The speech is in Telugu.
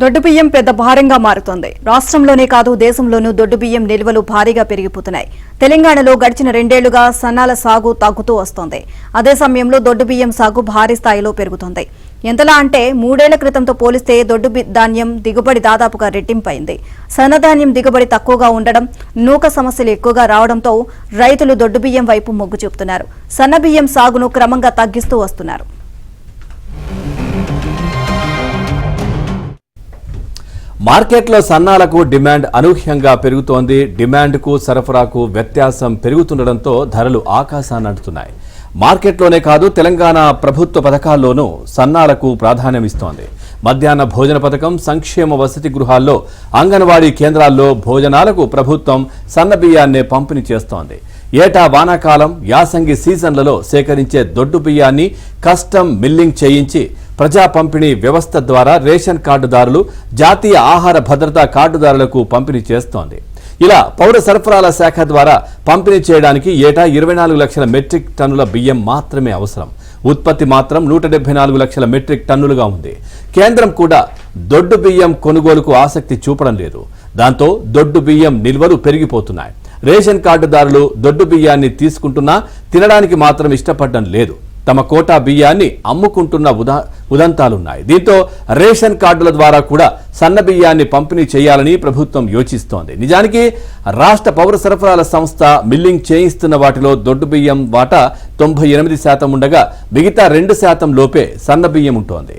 దొడ్డు బియ్యం పెద్ద భారంగా మారుతోంది. రాష్ట్రంలోనే కాదు దేశంలోనూ దొడ్డు బియ్యం నిల్వలు భారీగా పెరిగిపోతున్నాయి. తెలంగాణలో గడిచిన 2 ఏళ్లుగా సన్నాల సాగు తగ్గుతూ వస్తోంది. అదే సమయంలో దొడ్డు బియ్యం సాగు భారీ స్థాయిలో పెరుగుతోంది. ఎంతలా అంటే 3 ఏళ్ల క్రితంతో పోలిస్తే దొడ్డు ధాన్యం దిగుబడి దాదాపుగా రెట్టింపైంది. సన్నధాన్యం దిగుబడి తక్కువగా ఉండడం, నూక సమస్యలు ఎక్కువగా రావడంతో రైతులు దొడ్డు బియ్యం వైపు మొగ్గు చూపుతున్నారు. సన్న బియ్యం సాగును క్రమంగా తగ్గిస్తూ వస్తున్నారు. మార్కెట్లో సన్నాలకు డిమాండ్ అనూహ్యంగా పెరుగుతోంది. డిమాండ్కు సరఫరాకు వ్యత్యాసం పెరుగుతుండటంతో ధరలు ఆకాశాన్ని అంటున్నాయి. మార్కెట్లోనే కాదు తెలంగాణ ప్రభుత్వ పథకాల్లోనూ సన్నాలకు ప్రాధాన్యమిస్తోంది. మధ్యాహ్న భోజన పథకం, సంక్షేమ వసతి గృహాల్లో, అంగన్వాడీ కేంద్రాల్లో భోజనాలకు ప్రభుత్వం సన్న బియ్యాన్నే పంపిణీ చేస్తోంది. ఏటా వానాకాలం, యాసంగి సీజన్లలో సేకరించే దొడ్డు బియ్యాన్ని కస్టమ్ మిల్లింగ్ చేయించి ప్రజా పంపిణీ వ్యవస్థ ద్వారా రేషన్ కార్డుదారులు, జాతీయ ఆహార భద్రతా కార్డుదారులకు పంపిణీ చేస్తోంది. ఇలా పౌర సరఫరాల శాఖ ద్వారా పంపిణీ చేయడానికి ఏటా 24 లక్షల మెట్రిక్ టన్నుల బియ్యం మాత్రమే అవసరం. ఉత్పత్తి మాత్రం 174 లక్షల మెట్రిక్ టన్నులుగా ఉంది. కేంద్రం కూడా దొడ్డు బియ్యం కొనుగోలుకు ఆసక్తి చూపడం లేదు. దాంతో దొడ్డు బియ్యం నిల్వలు పెరిగిపోతున్నాయి. రేషన్ కార్డుదారులు దొడ్డు బియ్యాన్ని తీసుకుంటున్నా తినడానికి మాత్రం ఇష్టపడడం లేదు. తమ కోటా బియ్యాన్ని అమ్ముకుంటున్న ఉదంతాలున్నాయి. దీంతో రేషన్ కార్డుల ద్వారా కూడా సన్న బియ్యాన్ని పంపిణీ చేయాలని ప్రభుత్వం యోచిస్తోంది. నిజానికి రాష్ట్ర పౌర సరఫరాల సంస్థ మిల్లింగ్ చేయిస్తున్న వాటిలో దొడ్డు బియ్యం వాటా 98% ఉండగా మిగతా 2% లోపే సన్న బియ్యం ఉంటోంది.